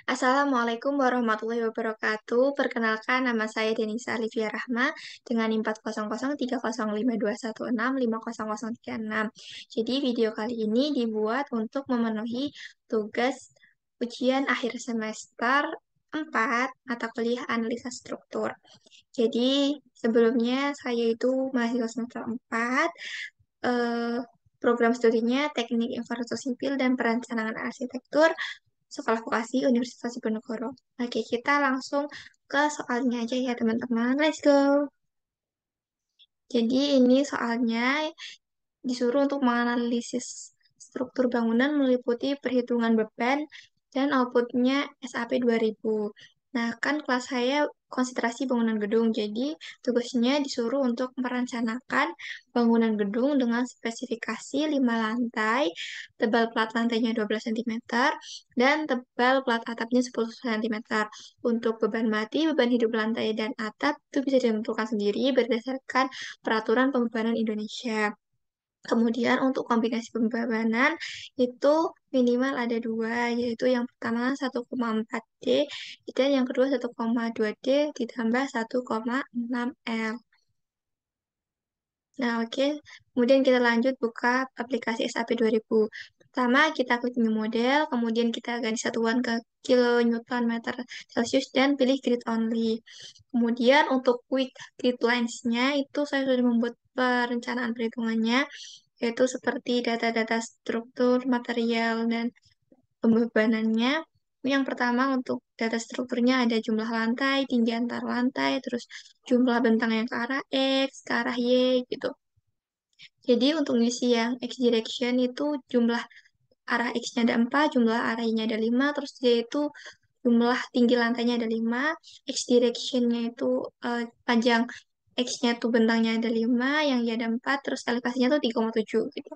Assalamualaikum warahmatullahi wabarakatuh. Perkenalkan, nama saya Denisa Alivia Rahma dengan NIM 400305021650036. Jadi video kali ini dibuat untuk memenuhi tugas ujian akhir semester 4 mata kuliah analisa struktur. Jadi sebelumnya saya itu mahasiswa semester 4, eh, program studinya Teknik Infrastruktur Sipil dan Perencanaan Arsitektur, Sekolah Vokasi Universitas Diponegoro. Oke, kita langsung ke soalnya aja ya teman-teman. Let's go. Jadi ini soalnya disuruh untuk menganalisis struktur bangunan meliputi perhitungan beban dan outputnya SAP 2000. Nah, kan kelas saya konsentrasi bangunan gedung, jadi tugasnya disuruh untuk merencanakan bangunan gedung dengan spesifikasi 5 lantai, tebal plat lantainya 12 cm, dan tebal plat atapnya 10 cm. Untuk beban mati, beban hidup lantai dan atap itu bisa ditentukan sendiri berdasarkan peraturan pembebanan Indonesia. Kemudian untuk kombinasi pembebanan itu minimal ada dua, yaitu yang pertama 1,4D dan yang kedua 1,2D ditambah 1,6L. Nah, oke. Kemudian kita lanjut buka aplikasi SAP 2000. Pertama, kita klik new model, kemudian kita ganti satuan ke kilonewton meter Celsius dan pilih grid only. Kemudian untuk quick grid lines-nya itu saya sudah membuat perencanaan perhitungannya, yaitu seperti data-data struktur, material, dan pembebanannya. Yang pertama untuk data strukturnya ada jumlah lantai, tinggi antar lantai, terus jumlah bentang yang ke arah X, ke arah Y, gitu. Jadi untuk ngisi yang X direction itu jumlah arah X-nya ada 4, jumlah arah Y-nya ada 5, terus dia itu jumlah tinggi lantainya ada 5, X direction-nya itu panjang X-nya tuh bentangnya ada 5, yang Y ada 4, terus elevasinya tuh 3,7 gitu.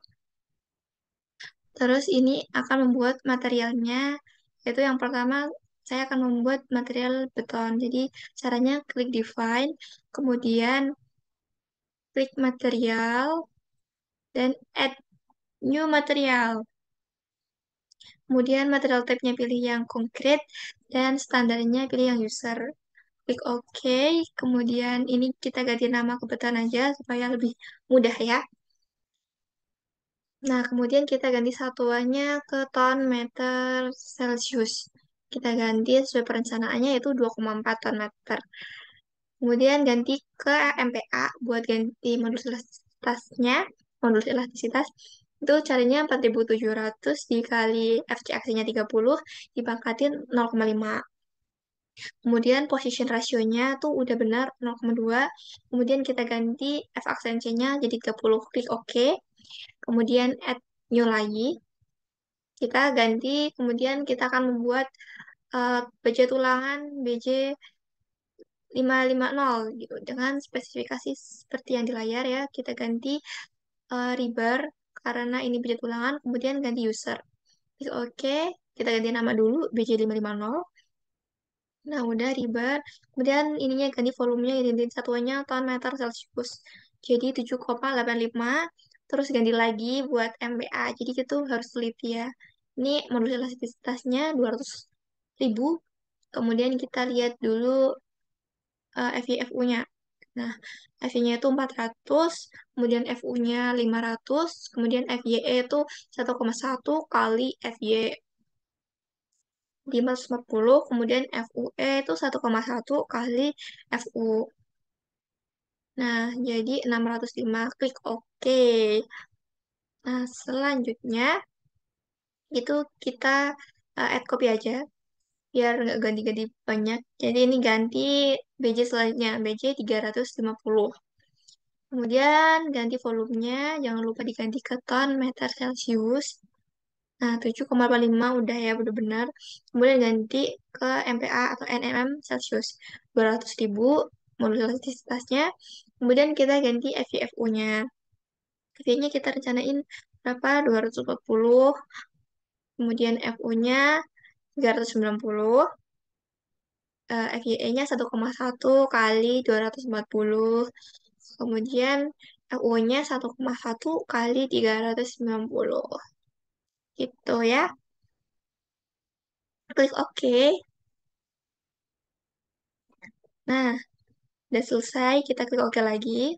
Terus ini akan membuat materialnya, yaitu yang pertama saya akan membuat material beton. Jadi caranya klik define, kemudian klik material, dan add new material. Kemudian material type-nya pilih yang konkret, dan standarnya pilih yang user. Klik OK, kemudian ini kita ganti nama ke beton aja supaya lebih mudah ya. Nah, kemudian kita ganti satuannya ke ton meter Celsius. Kita ganti sesuai perencanaannya yaitu 2,4 ton meter. Kemudian ganti ke MPa buat ganti modulus elastisitasnya. Modulus elastisitas itu carinya 4.700 dikali FCAC-nya 30 dipangkatin 0,5. Kemudian position rasionya tuh udah benar 0,2. Kemudian kita ganti F aksen-nya jadi 30. Klik OK. Kemudian add new lagi. Kita ganti, kemudian kita akan membuat budget ulangan BJ 550 gitu dengan spesifikasi seperti yang di layar ya. Kita ganti rebar karena ini budget ulangan, kemudian ganti user. Klik OK, kita ganti nama dulu BJ550. Nah, udah rebar. Kemudian ininya ganti volumenya, ganti satuannya ton meter Celsius. Jadi 7,85. Terus ganti lagi buat MBA. Jadi itu harus teliti ya. Ini modul elastisitasnya 200.000. Kemudian kita lihat dulu FYFU-nya. Nah, FY-nya itu 400, kemudian FU-nya 500, kemudian FYE itu 1,1 kali FY 540, kemudian FUE itu 1,1 kali FU. Nah, jadi 605. Klik OK. Nah, selanjutnya itu kita add copy aja biar nggak ganti-ganti banyak. Jadi ini ganti BJ selanjutnya, BJ 350. Kemudian ganti volumenya, jangan lupa diganti ke ton meter Celsius. Nah, 7,85 udah ya, udah benar. Kemudian ganti ke MPa atau NMM Celsius. 200.000 modul elastisitasnya. Kemudian kita ganti FYFU-nya. FY-nya kita rencanain berapa? 240. Kemudian FU-nya 390. FYE-nya 1,1 kali 240. Kemudian FU-nya 1,1 kali 390. Gitu ya. Klik OK. Nah, udah selesai. Kita klik OK lagi.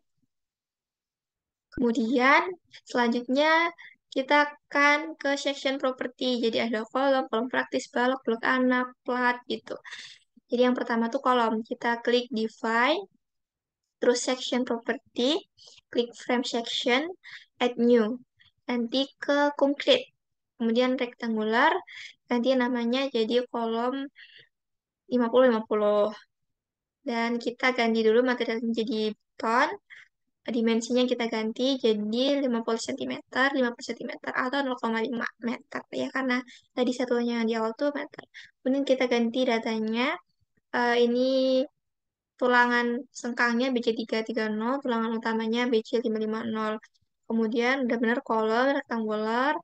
Kemudian, selanjutnya kita akan ke section property. Jadi ada kolom, kolom praktis, balok, blok anak, plat, gitu. Jadi yang pertama tuh kolom. Kita klik define, terus section property, klik frame section, add new. Nanti ke complete. Kemudian rectangular, nanti namanya jadi kolom 50-50. Dan kita ganti dulu materialnya jadi beton. Dimensinya kita ganti jadi 50 cm, 50 cm atau 0,5 meter ya, karena tadi satunya di awal tuh meter. Kemudian kita ganti datanya, ini tulangan sengkangnya BC330, tulangan utamanya BC550. Kemudian udah benar kolom rektangular.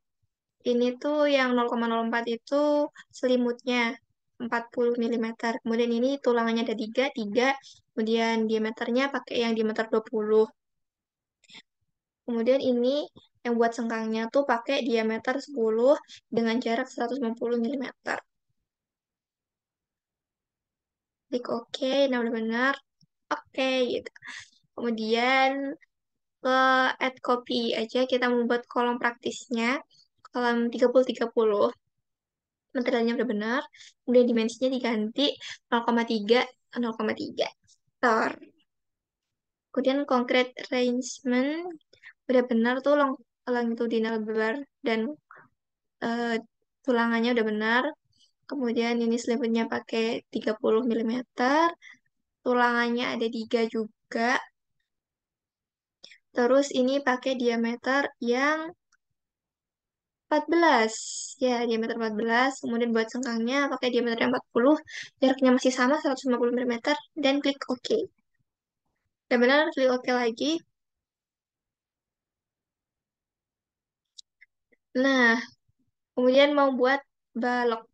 Ini tuh yang 0,04 itu selimutnya 40 mm. Kemudian ini tulangannya ada 3, 3. Kemudian diameternya pakai yang diameter 20. Kemudian ini yang buat sengkangnya tuh pakai diameter 10 dengan jarak 150 mm. Klik OK, nah udah benar. Oke, gitu. Kemudian ke add copy aja, kita membuat kolom praktisnya. Kolom 30-30. Materialnya udah benar. Kemudian dimensinya diganti 0,3, 0,3. Tor. Kemudian concrete arrangement udah benar tuh longitudinal bar dan eh, tulangannya udah benar. Kemudian ini selimutnya pakai 30 mm. Tulangannya ada 3 juga. Terus ini pakai diameter yang 14. Ya, diameter 14. Kemudian buat sengkangnya pakai diameter yang 40. Jaraknya masih sama 150 mm. Dan klik OK. Dan benar, klik OK lagi. Nah, kemudian mau buat balok.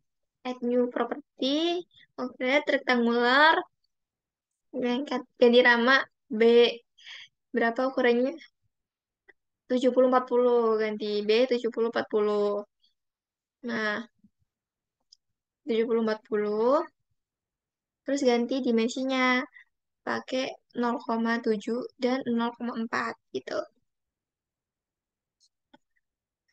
Add new property. Konkret, rektangular. Ganti nama B. Berapa ukurannya? 70-40. Ganti B 70-40. Nah, 70-40. Terus ganti dimensinya. Pakai 0,7 dan 0,4 gitu.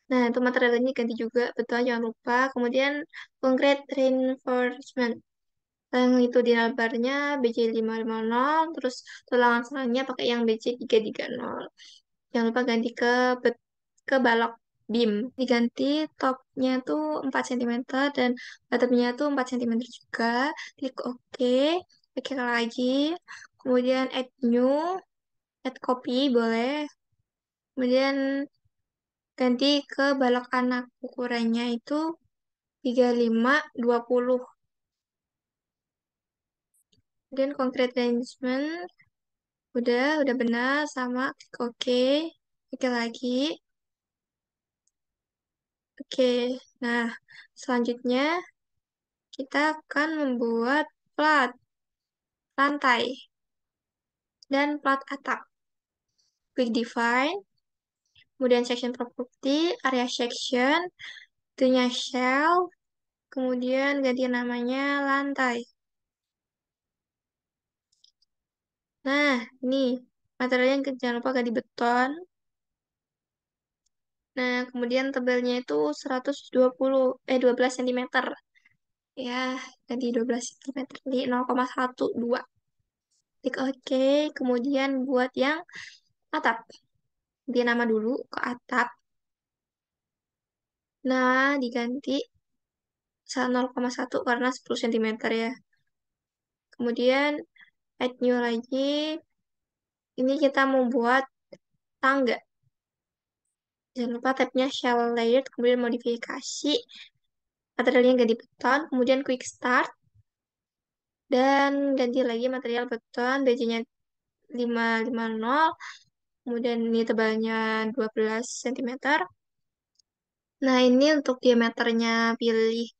Nah, itu materialnya ganti juga, betul jangan lupa. Kemudian concrete reinforcement. Yang itu di barnya BJ550, terus tulangan selangnya pakai yang BJ330. Jangan lupa ganti ke balok beam. Diganti topnya tuh 4 cm dan bottomnya tuh 4 cm juga. Klik OK. Klik lagi. Kemudian add new, add copy boleh. Kemudian ganti ke balok anak. Ukurannya itu 35-20. Kemudian concrete arrangement udah benar sama klik OK. Oke lagi. Oke. Nah, selanjutnya kita akan membuat plat lantai dan plat atap. Klik define, kemudian section property, area section, itunya shell, kemudian ganti namanya lantai. Nah, ini materialnya jangan lupa ganti beton. Nah, kemudian tebelnya itu 12 cm. Ya, ganti 12 cm di 0,12. Klik OK, kemudian buat yang atap. Ganti nama dulu ke atap. Nah, diganti 0,1 karena 10 cm ya. Kemudian add new lagi. Ini kita mau buat tangga. Jangan lupa tabnya shell layer, kemudian modifikasi. Materialnya ganti beton, kemudian quick start. Dan ganti lagi material beton, BJ-nya 550. Kemudian ini tebalnya 12 cm. Nah, ini untuk diameternya pilih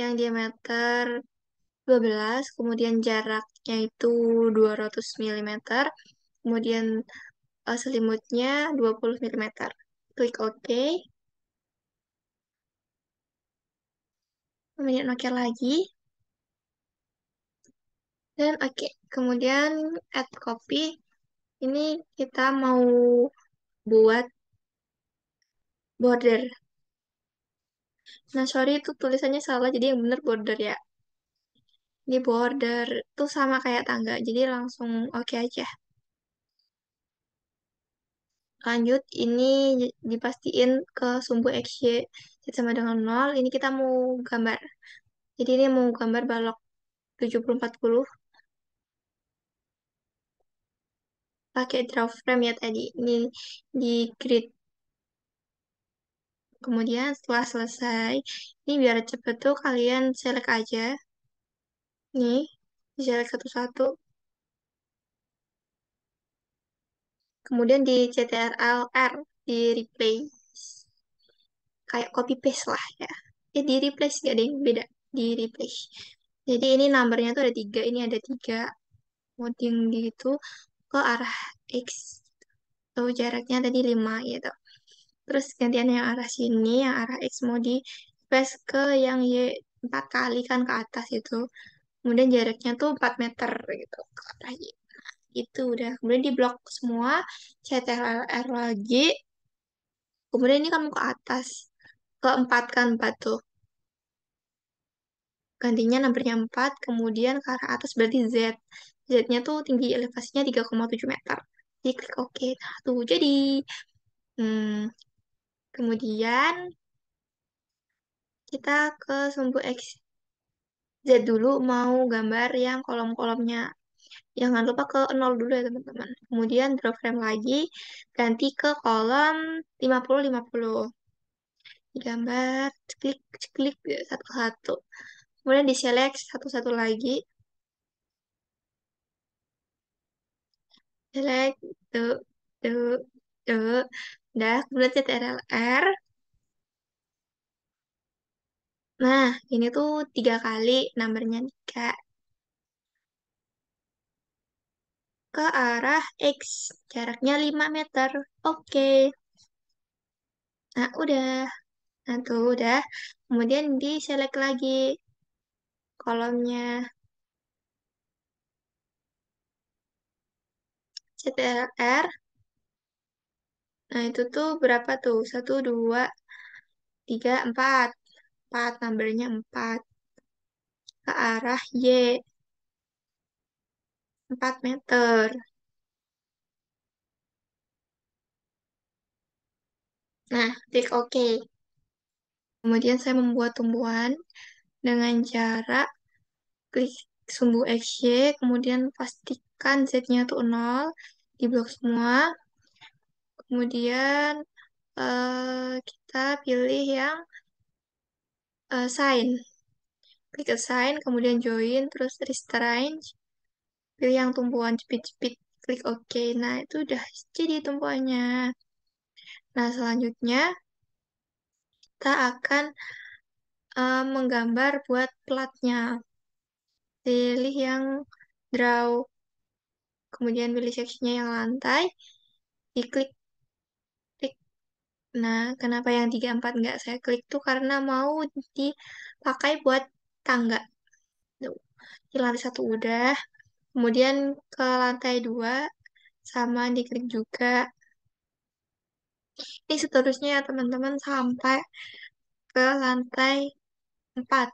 yang diameter 12, kemudian jaraknya itu 200 mm. kemudian selimutnya 20 mm. Klik OK, kemudian OK lagi, dan OK. Kemudian add copy, ini kita mau buat border. Nah, sorry itu tulisannya salah, jadi yang bener border ya. Ini border tuh sama kayak tangga, jadi langsung oke aja. Lanjut, ini dipastiin ke sumbu XY sama dengan 0. Ini kita mau gambar. Jadi ini mau gambar balok 7040 pakai draw frame ya tadi. Ini di grid. Kemudian setelah selesai, ini biar cepet tuh kalian select aja. Nih, di select satu-satu. Kemudian di CTRL-R, di replace. Kayak copy paste lah ya. Di replace gak ada yang beda. Di replace. Jadi ini numbernya tuh ada 3, ini ada 3. Coding gitu ke arah X. Tuh jaraknya tadi 5 gitu. Terus gantian yang arah sini, yang arah X mau di paste ke yang Y 4 kali kan ke atas itu. Kemudian jaraknya tuh 4 meter gitu ke arah Y. Itu udah. Kemudian di blok semua, CTRL-R lagi. Kemudian ini kamu ke atas. Keempat kan 4 tuh. Gantinya nomornya 4, kemudian ke arah atas berarti Z. Z-nya tuh tinggi elevasinya 3,7 meter. Jadi klik OK. Nah, tuh jadi. Hmm, kemudian kita ke sumbu X. Z dulu mau gambar yang kolom-kolomnya. Jangan lupa ke 0 dulu ya teman-teman. Kemudian draw frame lagi, ganti ke kolom 50-50. Gambar, klik, klik satu-satu. Kemudian di select satu-satu lagi. Select, tuh, tuh, tuh. Udah, kemudian CTRL-R. Nah, ini tuh 3 kali, nomornya 3. Ke arah X, jaraknya 5 meter. Oke. Nah, udah. Nah, tuh udah. Kemudian di select lagi kolomnya. CTRL-R. Nah, itu tuh berapa tuh? 1, 2, 3, 4. 4, numbernya 4. Ke arah Y, 4 meter. Nah, klik OK. Kemudian saya membuat tumbuhan dengan cara klik sumbu XY, kemudian pastikan Z-nya tuh 0, di blok semua. Kemudian kita pilih yang sign. Klik assign, kemudian join, terus restrain. Pilih yang tumpuan jepit-jepit, klik OK. Nah, itu udah jadi tumpuannya. Nah, selanjutnya kita akan menggambar buat platnya. Pilih yang draw, kemudian pilih sectionnya yang lantai, diklik. Klik. Nah, kenapa yang 3, 4 nggak saya klik tuh karena mau dipakai buat tangga. Tuh. Di lantai 1 udah, kemudian ke lantai 2, sama diklik juga. Ini seterusnya ya teman-teman sampai ke lantai 4.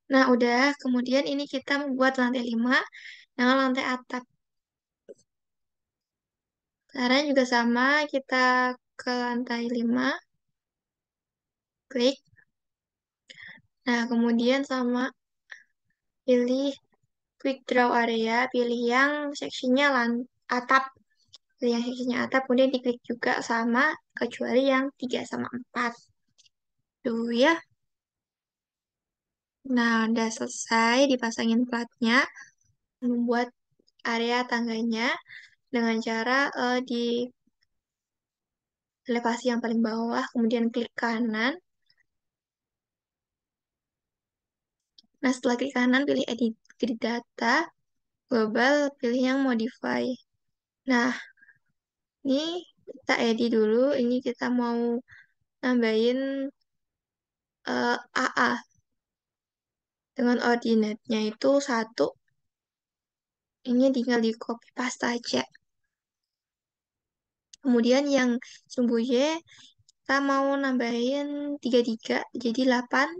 Nah, udah. Kemudian ini kita membuat lantai 5 dengan lantai atap. Caranya juga sama, kita ke lantai 5, klik. Nah, kemudian sama pilih quick draw area, pilih yang sectionnya atap. Pilih yang sectionnya atap, kemudian diklik juga sama, kecuali yang 3 sama 4. Tuh ya. Nah, udah selesai dipasangin platnya. Membuat area tangganya dengan cara di elevasi yang paling bawah, kemudian klik kanan. Nah, setelah klik kanan, pilih edit grid data, global, pilih yang modify. Nah, ini kita edit dulu, ini kita mau nambahin AA dengan ordinate-nya itu 1. Ini tinggal di copy paste aja. Kemudian yang sumbu Y, kita mau nambahin 33, jadi 8.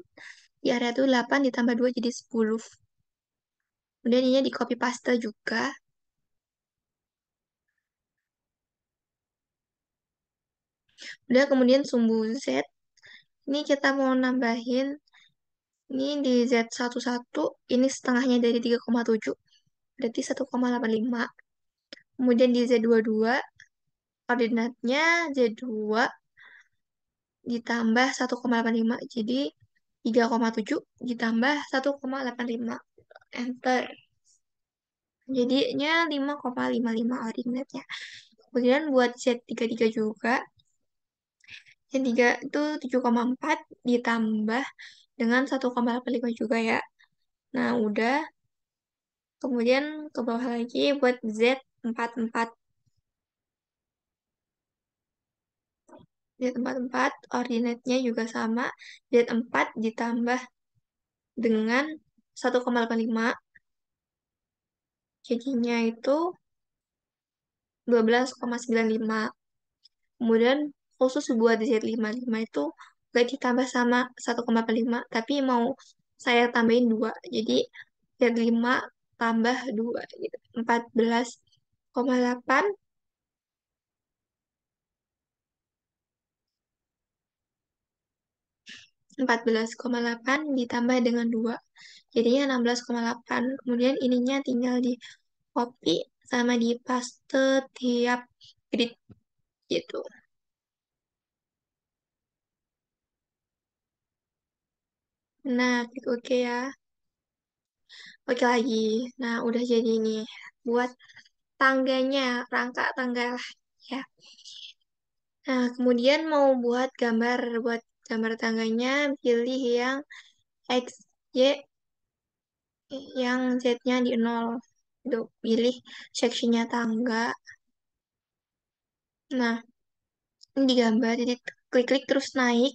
Di area itu 8 ditambah 2 jadi 10. Kemudian ini di copy paste juga. Udah, kemudian sumbu Z, ini kita mau nambahin, ini di Z11, ini setengahnya dari 3,7, berarti 1,85. Kemudian di Z22, koordinatnya Z2 ditambah 1,85, jadi 3,7 ditambah 1,85. Enter. Jadinya 5,55 ordinatnya. Kemudian buat Z33 juga, Z3 itu 7,4 ditambah dengan 1,85 juga ya. Nah, udah. Kemudian ke bawah lagi buat Z44. Z44 ordinatnya juga sama. Z4 ditambah dengan 1,85. Jadinya itu 12,95. Kemudian khusus buat Z55 itu gak ditambah sama 1,85, tapi mau saya tambahin 2. Jadi Z5 tambah 2 gitu. 14,8. 14,8 ditambah dengan 2. Jadinya 16,8. Kemudian ininya tinggal di copy sama di paste tiap grid gitu. Nah, klik OK ya. Oke lagi. Nah, udah jadi nih. Buat tangganya, rangka tangga lah ya. Nah, kemudian mau buat gambar tangganya, pilih yang X, Y, yang Z-nya di 0. Itu pilih sectionnya tangga. Nah, ini digambar, jadi klik-klik terus naik,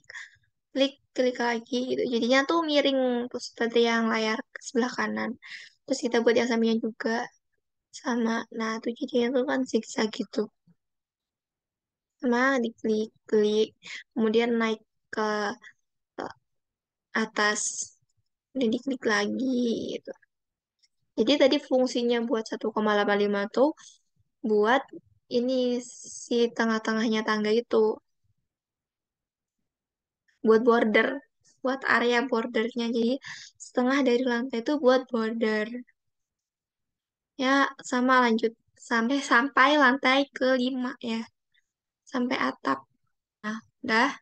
klik-klik lagi gitu. Jadinya tuh miring tuh seperti yang layar ke sebelah kanan. Terus kita buat yang sampingnya juga sama. Nah, tuh jadinya tuh kan zigzag gitu. Sama diklik-klik, kemudian naik ke ke atas, dan diklik lagi gitu. Jadi tadi fungsinya buat 1,85 tuh buat ini si tengah-tengahnya tangga itu, buat border, buat area bordernya. Jadi setengah dari lantai itu buat border. Ya, sama lanjut sampai sampai lantai ke-5 ya, sampai atap. Nah, udah.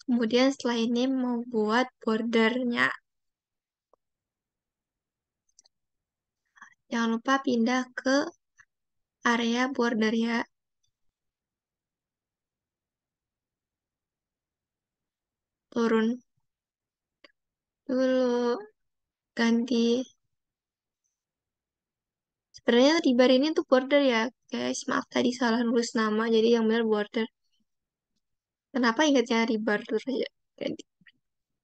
Kemudian setelah ini mau buat bordernya. Jangan lupa pindah ke area border ya. Turun dulu, ganti. Sebenarnya di bar ini tuh border ya, guys. Maaf tadi salah nulis nama, jadi yang benar border. Kenapa ingatnya ribar terus aja? Ganti.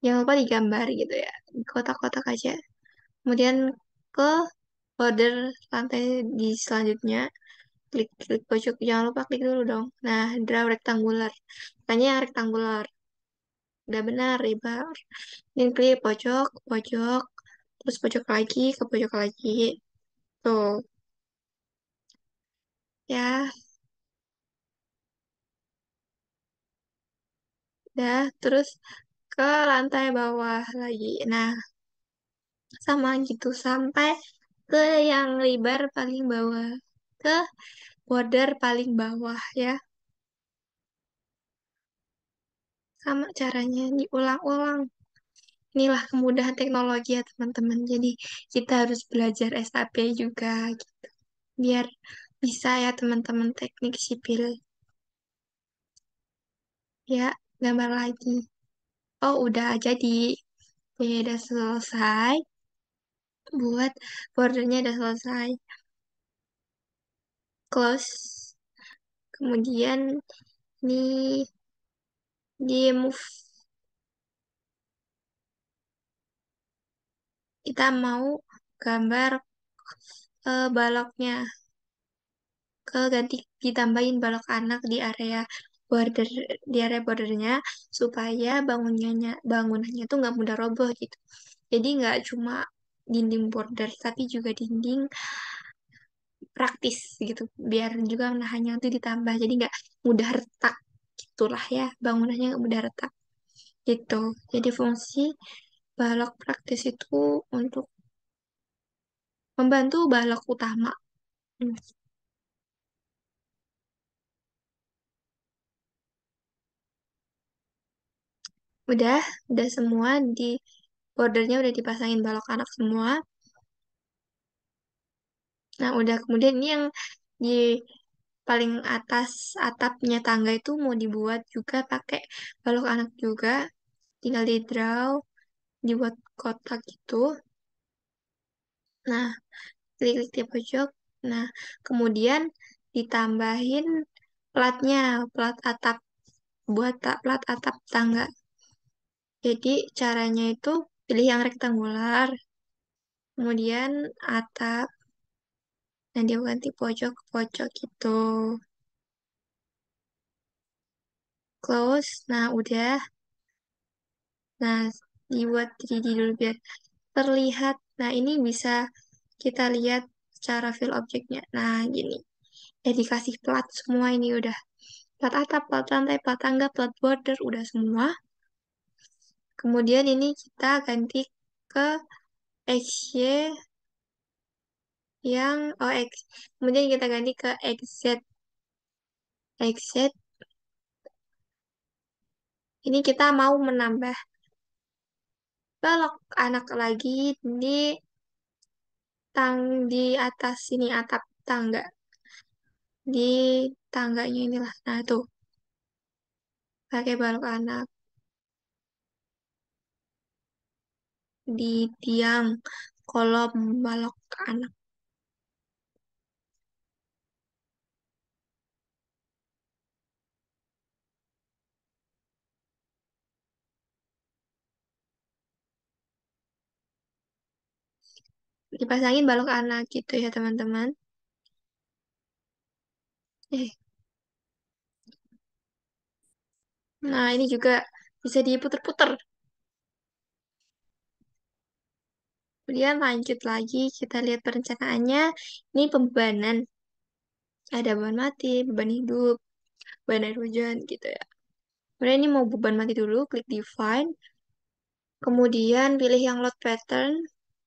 Jangan lupa digambar gitu ya, di kotak-kotak aja. Kemudian ke border lantai di selanjutnya, klik pojok. Jangan lupa klik dulu dong. Nah, draw rectangular. Tanya yang rectangular. Udah benar, ribar. Ini klik pojok, pojok, terus pojok lagi, ke pojok lagi. Tuh, ya, udah. Terus ke lantai bawah lagi. Nah, sama gitu sampai ke yang lebar paling bawah, ke border paling bawah ya. Sama caranya diulang-ulang. Inilah kemudahan teknologi ya teman-teman. Jadi kita harus belajar SAP juga gitu. biar bisa ya teman-teman teknik sipil. Ya, gambar lagi. Oh, udah jadi. Oke, udah selesai. Buat bordernya udah selesai. Close. Kemudian ini di move. Kita mau gambar baloknya. Ganti ditambahin balok anak border di area bordernya supaya bangunannya tuh nggak mudah roboh gitu. Jadi nggak cuma dinding border tapi juga dinding praktis gitu. Biar juga nahannya itu ditambah jadi nggak mudah retak gitulah ya, bangunannya nggak mudah retak gitu. Jadi fungsi balok praktis itu untuk membantu balok utama. Hmm. Udah semua di bordernya udah dipasangin balok anak semua. Nah, udah kemudian ini yang di paling atas atapnya tangga itu mau dibuat juga pakai balok anak juga. Tinggal di draw, dibuat kotak gitu. Nah, klik-klik di pojok. Nah, kemudian ditambahin platnya, plat atap, plat atap tangga. Jadi caranya itu pilih yang rektangular, kemudian atap, dan dia ganti pojok ke pojok gitu. Close, nah udah. Nah, dibuat 3D dulu biar terlihat. Nah, ini bisa kita lihat secara feel objeknya. Nah, gini. Ya dikasih plat semua ini udah. Plat atap, plat lantai, plat tangga, plat border, udah semua. Kemudian ini kita ganti ke XY kemudian kita ganti ke XZ. XZ, ini kita mau menambah balok anak lagi di di atas sini atap tangga. Di tangganya inilah. Nah, tuh, pakai balok anak di tiang kolom balok anak. Dipasangin balok anak gitu ya, teman-teman. Eh, nah, ini juga bisa diputer-puter. Kemudian lanjut lagi, kita lihat perencanaannya. Ini pembebanan. Ada beban mati, beban hidup, beban air hujan gitu ya. Kemudian ini mau beban mati dulu, klik define. Kemudian pilih yang load pattern.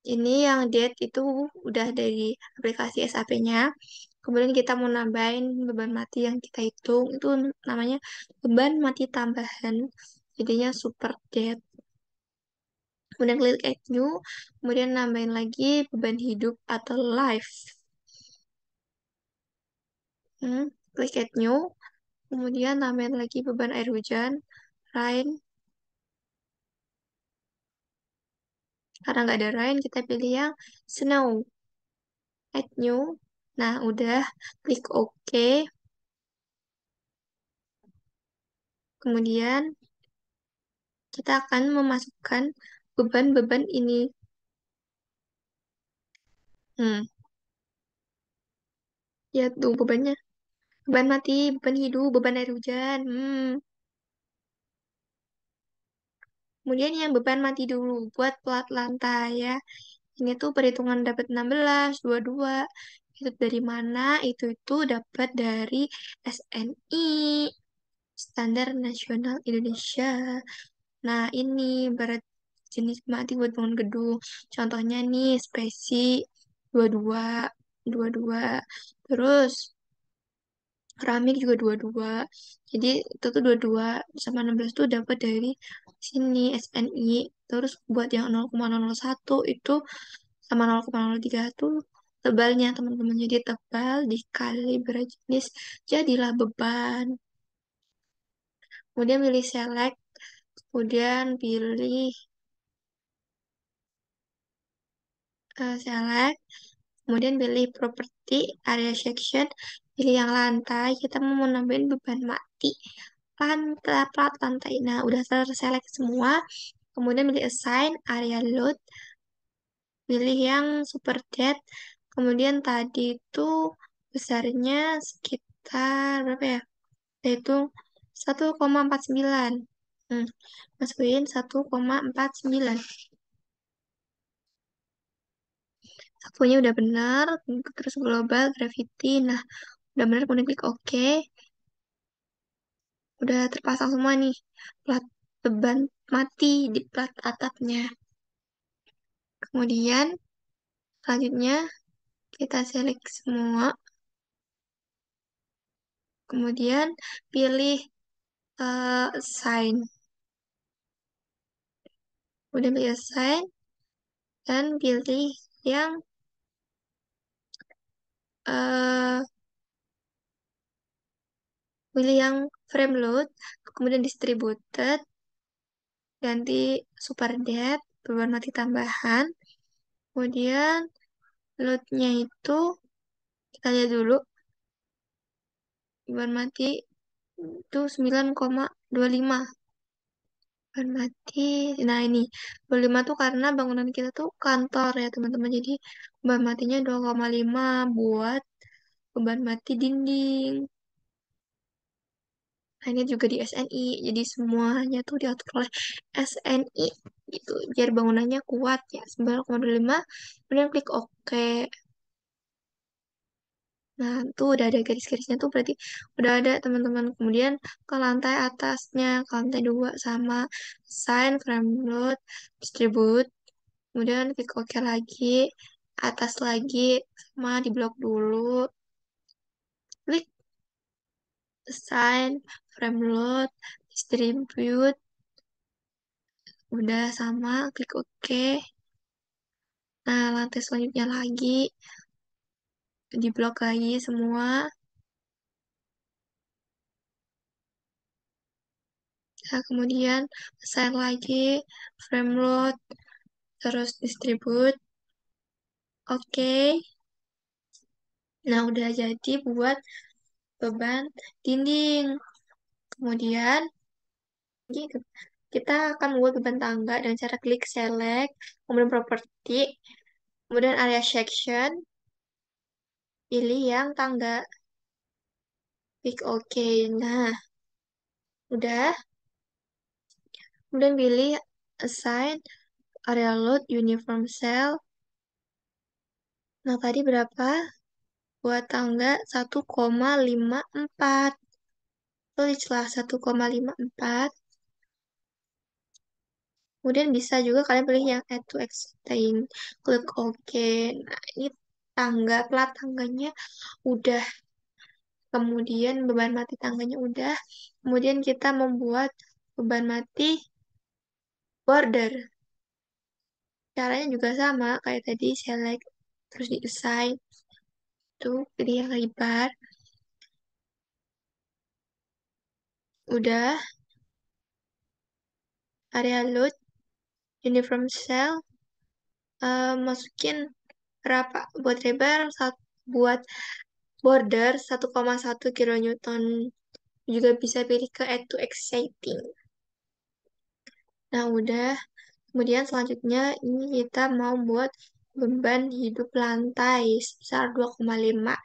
Ini yang date itu udah dari aplikasi SAP-nya. Kemudian kita mau nambahin beban mati yang kita hitung. Itu namanya beban mati tambahan. Jadinya super date. Kemudian klik add new. Kemudian nambahin lagi beban hidup atau life. Klik add new. Kemudian nambahin lagi beban air hujan. Rain. Karena nggak ada rain, kita pilih yang snow. Add new. Nah, udah. Klik OK. Kemudian kita akan memasukkan beban-beban ini. Hmm, ya tuh bebannya. Beban mati, beban hidup, beban air hujan. Kemudian yang beban mati dulu buat plat lantai ya. Ini tuh perhitungan dapat 16, 22. Itu dari mana? Itu dapat dari SNI, Standar Nasional Indonesia. Nah, ini berat jenis mati buat bangun gedung. Contohnya nih, spesi 22, 22. Terus, keramik juga 22. Jadi, itu tuh 22 sama 16 tuh dapat dari sini, SNI. Terus, buat yang 0,001 itu sama 0,03 tuh tebalnya teman-teman. Jadi tebal dikali berat jenis jadilah beban. Kemudian pilih select, kemudian pilih select, kemudian pilih properti, area section, pilih yang lantai, kita mau nambahin beban mati. Lantai, plat lantai. Nah, udah terselect semua. Kemudian pilih assign, area load, pilih yang super dead. Kemudian tadi itu besarnya sekitar berapa ya? Yaitu 1,49. Hmm, masukin 1,49. Akunya udah benar, terus global, gravity. Nah, udah benar, kemudian klik OK. Udah terpasang semua nih. Plat beban mati di plat atapnya. Kemudian, selanjutnya kita select semua. Kemudian, pilih sign. Kemudian pilih sign. Dan pilih yang eh pilih yang frame load. Kemudian distributed. Ganti super dead, beban mati tambahan. Kemudian loadnya itu kita lihat dulu beban mati itu 9,25 beban mati. Nah ini 25 tuh karena bangunan kita tuh kantor ya teman-teman. Jadi beban matinya 2,5 buat beban mati dinding. Nah ini juga di SNI. Jadi semuanya tuh diatur oleh SNI gitu. Biar bangunannya kuat ya. 9,25. Kemudian klik OK. Nah, tuh udah ada garis-garisnya tuh berarti udah ada teman-teman. Kemudian ke lantai atasnya, ke lantai 2 sama sign, frame load, distribute. Kemudian klik OK lagi, atas lagi, sama di blok dulu. Klik sign, frame load, distribute. Udah sama, klik OK. Nah, lantai selanjutnya lagi, di blok lagi semua. Nah, kemudian sign lagi, frame load, terus distribute. Oke. Nah, udah jadi buat beban dinding. Kemudian, gitu. Kita akan membuat beban tangga dengan cara klik select, kemudian property, kemudian area section, pilih yang tangga. Klik OK. Nah, udah. Kemudian pilih assign, area load, uniform cell. Nah, tadi berapa? Buat tangga 1,54. Tulislah 1,54. Kemudian bisa juga kalian pilih yang add to extend. Klik OK. Nah, ini tangga, plat tangganya udah. Kemudian beban mati tangganya udah. Kemudian kita membuat beban mati border. Caranya juga sama kayak tadi, select, terus di assign. Tuh, pilih yang lebar. Udah. Area load, uniform cell, masukin berapa? Buat lebar, buat border 1,1 kilonewton. Juga bisa pilih ke add to exciting. Nah, udah. Kemudian selanjutnya ini kita mau buat beban hidup lantai sebesar 2,5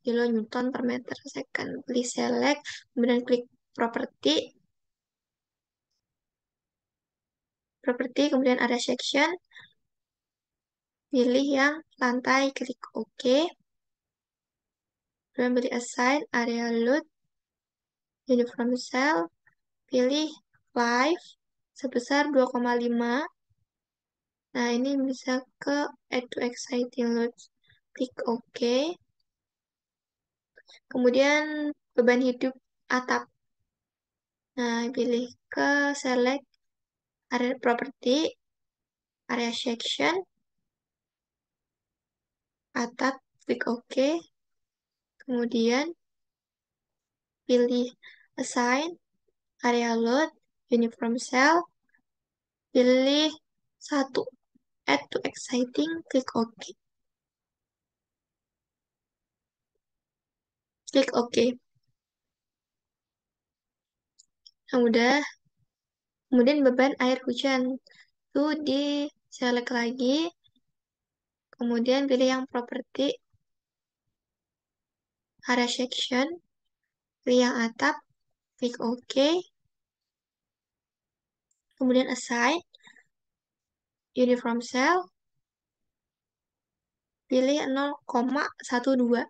kilonewton per meter second. Please select, kemudian klik property, kemudian ada section, pilih yang lantai, klik OK, kemudian pilih assign, area load, uniform cell, pilih live sebesar 2,5. Nah, ini bisa ke add to exciting loads. Klik OK. Kemudian beban hidup atap. Nah, pilih ke select area property, area section, atap, klik OK, kemudian pilih Assign, Area Load, Uniform Cell, pilih satu, Add to Exciting, klik OK. Klik OK. Nah, udah. Kemudian beban air hujan. Itu di select lagi, kemudian pilih yang properti, area section, pilih yang atap, klik OK, kemudian assign, uniform cell, pilih 0,12.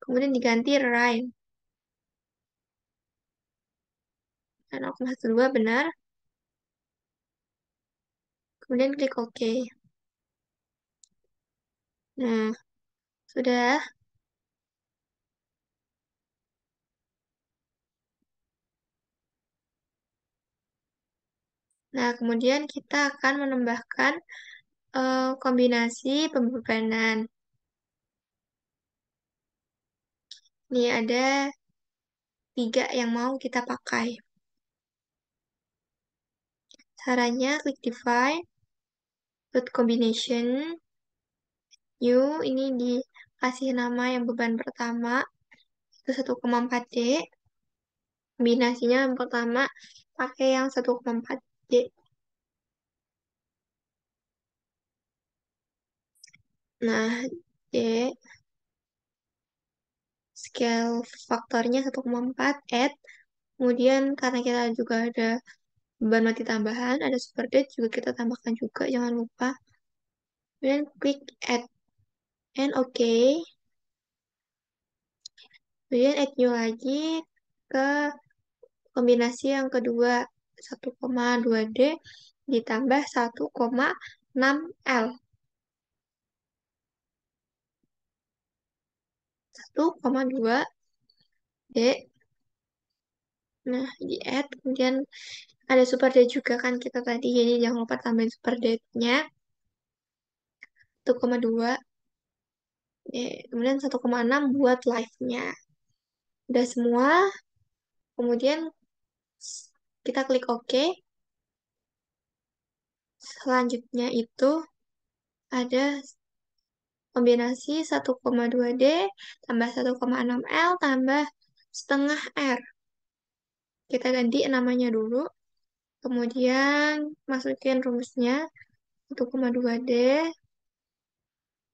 Kemudian diganti rain. 0,12 benar. Kemudian klik OK. Nah, sudah. Nah, kemudian kita akan menambahkan kombinasi pembebanan. Ini ada 3 yang mau kita pakai. Caranya klik define, load combination, new, ini dikasih nama yang beban pertama, itu 1,4D. Kombinasinya yang pertama pakai yang 1,4D. Nah, D, scale faktornya 1,4, add. Kemudian karena kita juga ada beban mati tambahan, ada super dead juga kita tambahkan juga, jangan lupa. Kemudian klik add, and OK. Kemudian add new lagi ke kombinasi yang kedua, 1,2D ditambah 1,6L. 1,2D. Nah, di add, kemudian ada super D juga kan kita tadi, jadi jangan lupa tambahin super D-nya. 1,2. Kemudian 1,6 buat live-nya. Udah semua, kemudian kita klik OK. Selanjutnya itu ada kombinasi 1,2D tambah 1,6L tambah setengah R. Kita ganti namanya dulu, kemudian masukin rumusnya 1,2D,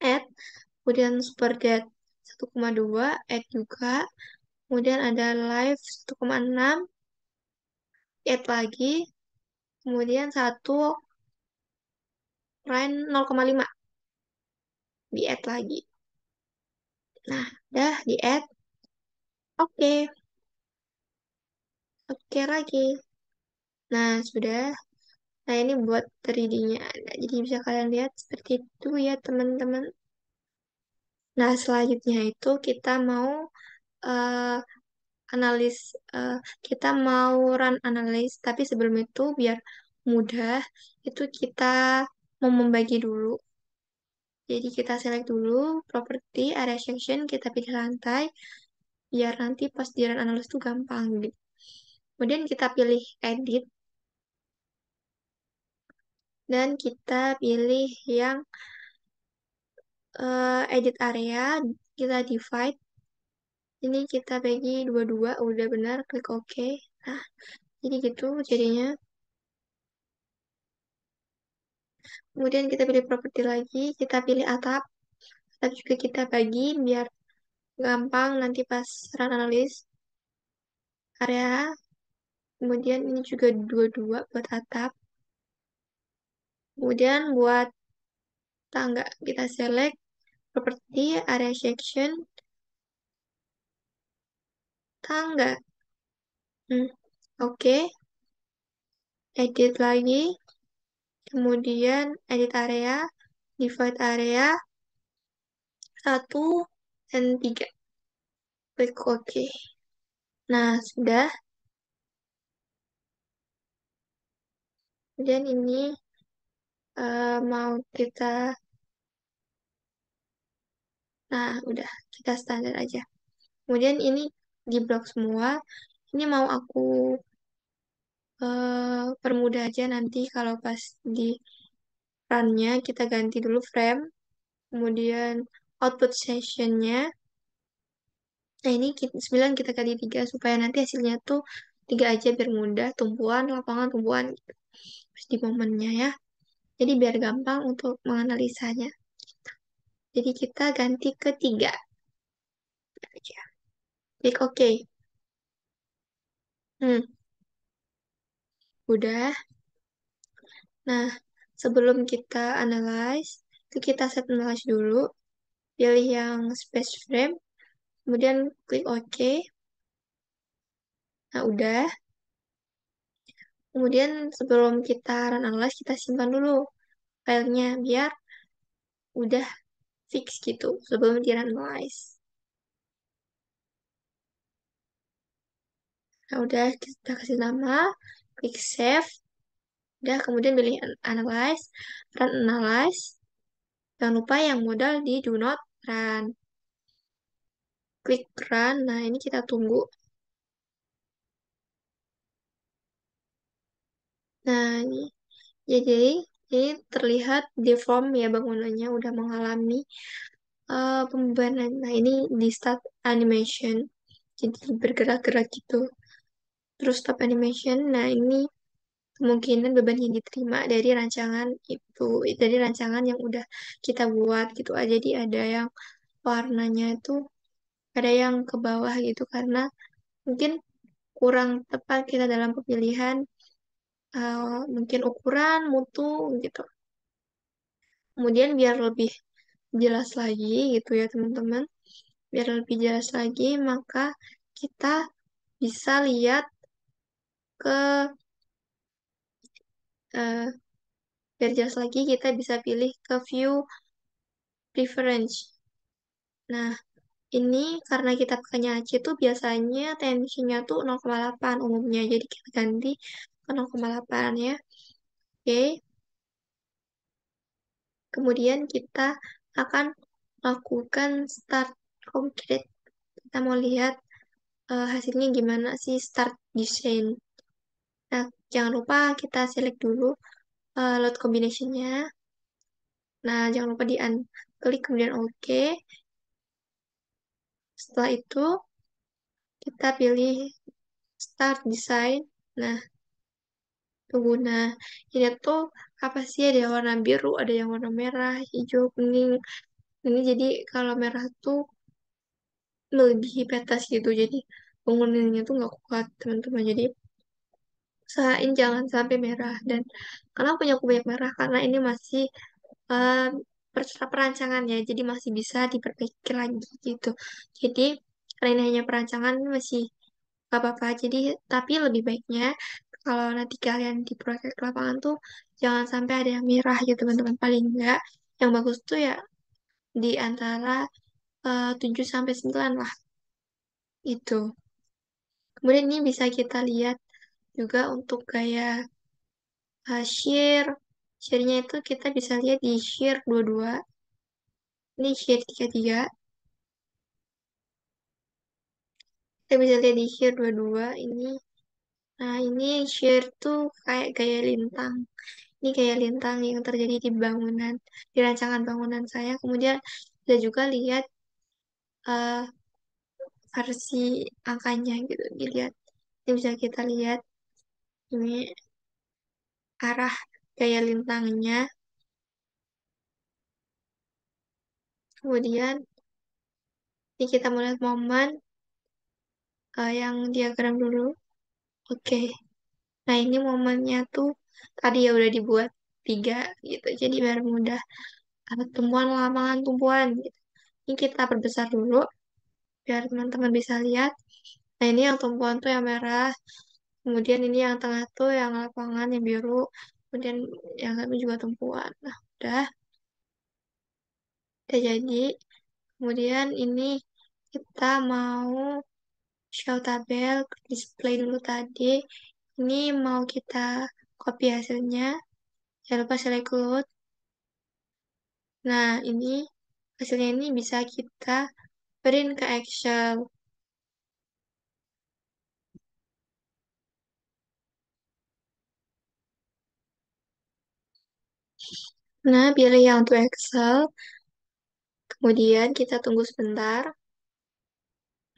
add, kemudian super dead 1,2, add juga, kemudian ada live 1,6, add lagi, kemudian 1 rain 0,5, di add lagi. Nah, udah di add, oke. Oke lagi. Nah, sudah. Nah, ini buat 3D-nya. Nah, jadi bisa kalian lihat seperti itu ya, teman-teman. Nah, selanjutnya itu kita mau eh, analis, eh, kita mau run analis, tapi sebelum itu biar mudah, itu kita mau membagi dulu. Jadi kita select dulu property, area section, kita pilih lantai, biar nanti pas di run analis itu gampang gitu. Kemudian kita pilih edit, dan kita pilih yang edit area, kita divide. Ini kita bagi dua-dua, udah benar, klik OK. Nah, jadi gitu jadinya. Kemudian kita pilih properti lagi, kita pilih atap. Atap juga kita bagi biar gampang nanti pas run analis area. Kemudian ini juga dua-dua buat atap. Kemudian buat tangga, kita select properti area section, tangga. Oke. Edit lagi. Kemudian edit area, divide area, 1 dan 3. Klik OK. Nah, sudah. Kemudian ini mau kita Nah, udah, kita standar aja. Kemudian ini di blok semua. Ini mau aku permudah aja nanti kalau pas di run-nya kita ganti dulu frame, kemudian output session-nya. Nah, ini 9 kita kali 3 supaya nanti hasilnya tuh 3 aja biar mudah, tumpuan, lapangan, tumpuan gitu. Terus di momennya ya. Jadi biar gampang untuk menganalisanya. Jadi kita ganti ke 3 aja. Klik OK. Hmm, udah. Nah, sebelum kita analyze, itu kita set analyze dulu. Pilih yang space frame, kemudian klik OK. Nah, udah. Kemudian sebelum kita run analyze, kita simpan dulu filenya biar udah fix gitu sebelum di run analyze. Nah, udah kita kasih nama, klik save, udah kemudian pilih analyze, run analyze. Jangan lupa yang modal di do not run. Klik run, nah ini kita tunggu. Nah, jadi ini terlihat deform ya bangunannya udah mengalami pembebanan. Nah, ini di start animation. Jadi bergerak-gerak gitu. Terus stop animation. Nah, ini kemungkinan beban yang diterima dari rancangan itu, dari rancangan yang udah kita buat gitu aja. Jadi ada yang warnanya itu ada yang ke bawah gitu karena mungkin kurang tepat kita dalam pemilihan mungkin ukuran, mutu gitu. Kemudian biar lebih jelas lagi gitu ya teman-teman. Biar lebih jelas lagi maka kita bisa lihat ke eh, biar jelas lagi kita bisa pilih ke view preference. Nah, ini karena kita pakainya AC tuh biasanya tensinya tuh 0,8 umumnya. Jadi kita ganti ke 0,8 ya. Oke. Kemudian kita akan lakukan start concrete. Kita mau lihat hasilnya gimana sih start design. Nah, jangan lupa kita select dulu load combination-nya. Nah, jangan lupa klik kemudian OK. Setelah itu kita pilih start design. Nah, tunggu. Nah, ini tuh apa sih? Ada yang warna biru, ada yang warna merah, hijau, kuning. Ini jadi kalau merah tuh melebihi batas gitu. Jadi bangunannya tuh nggak kuat, teman-teman. Jadi usahain jangan sampai merah. Dan kenapa punya aku banyak merah? Karena ini masih eh, perancangan ya. Jadi masih bisa diperbaiki lagi gitu. Jadi karena ini hanya perancangan ini masih gak apa-apa. Jadi tapi lebih baiknya kalau nanti kalian di proyek lapangan tuh jangan sampai ada yang merah gitu teman-teman. Paling enggak yang bagus tuh ya di antara 7 sampai 9 lah itu. Kemudian ini bisa kita lihat juga untuk gaya shear. Shear-nya itu kita bisa lihat di shear 22. Ini shear 33. Kita bisa lihat di shear 22 ini. Nah, ini shear tuh kayak gaya lintang. Ini gaya lintang yang terjadi di bangunan, di rancangan bangunan saya. Kemudian kita juga lihat eh, versi angkanya gitu. Dilihat. Ini bisa kita lihat ini arah gaya lintangnya. Kemudian ini kita melihat momen yang diagram dulu. Oke. Nah, ini momennya tuh tadi ya udah dibuat 3 gitu. Jadi biar mudah ada tumpuan lapangan tumpuan gitu. Ini kita perbesar dulu biar teman-teman bisa lihat. Nah, ini yang tumpuan tuh yang merah. Kemudian ini yang tengah tuh yang lapangan yang biru. Kemudian yang satu juga tumpuan. Nah, udah jadi. Kemudian ini kita mau show tabel, display dulu tadi. Ini mau kita copy hasilnya. Jangan lupa select load. Nah, ini Hasilnya ini bisa kita print ke Excel. Nah, pilih yang untuk Excel, kemudian kita tunggu sebentar.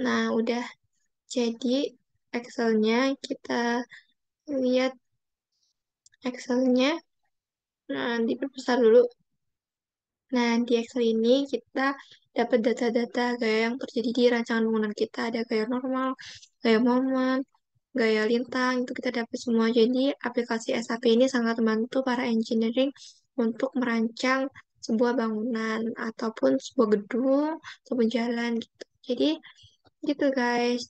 Nah, udah jadi Excelnya, kita lihat Excelnya. Nah, diperbesar dulu. Nah, di Excel ini kita dapat data-data gaya yang terjadi di rancangan bangunan kita. Ada gaya normal, gaya momen, gaya lintang, itu kita dapat semua. Jadi, aplikasi SAP ini sangat membantu para engineering untuk merancang sebuah bangunan ataupun sebuah gedung ataupun jalan gitu. Jadi, gitu guys.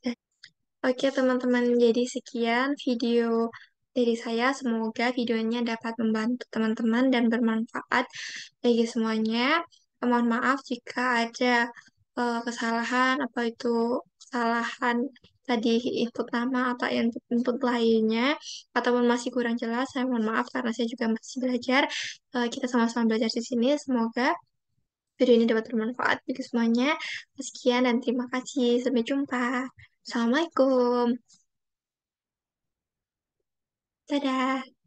Oke teman-teman, jadi sekian video dari saya. Semoga videonya dapat membantu teman-teman dan bermanfaat bagi semuanya. Mohon maaf jika ada kesalahan, apa itu kesalahan tadi input nama atau input lainnya, ataupun masih kurang jelas. Saya mohon maaf karena saya juga masih belajar. Kita sama-sama belajar di sini. Semoga video ini dapat bermanfaat bagi semuanya. Sekian dan terima kasih. Sampai jumpa. Assalamualaikum. Dadah.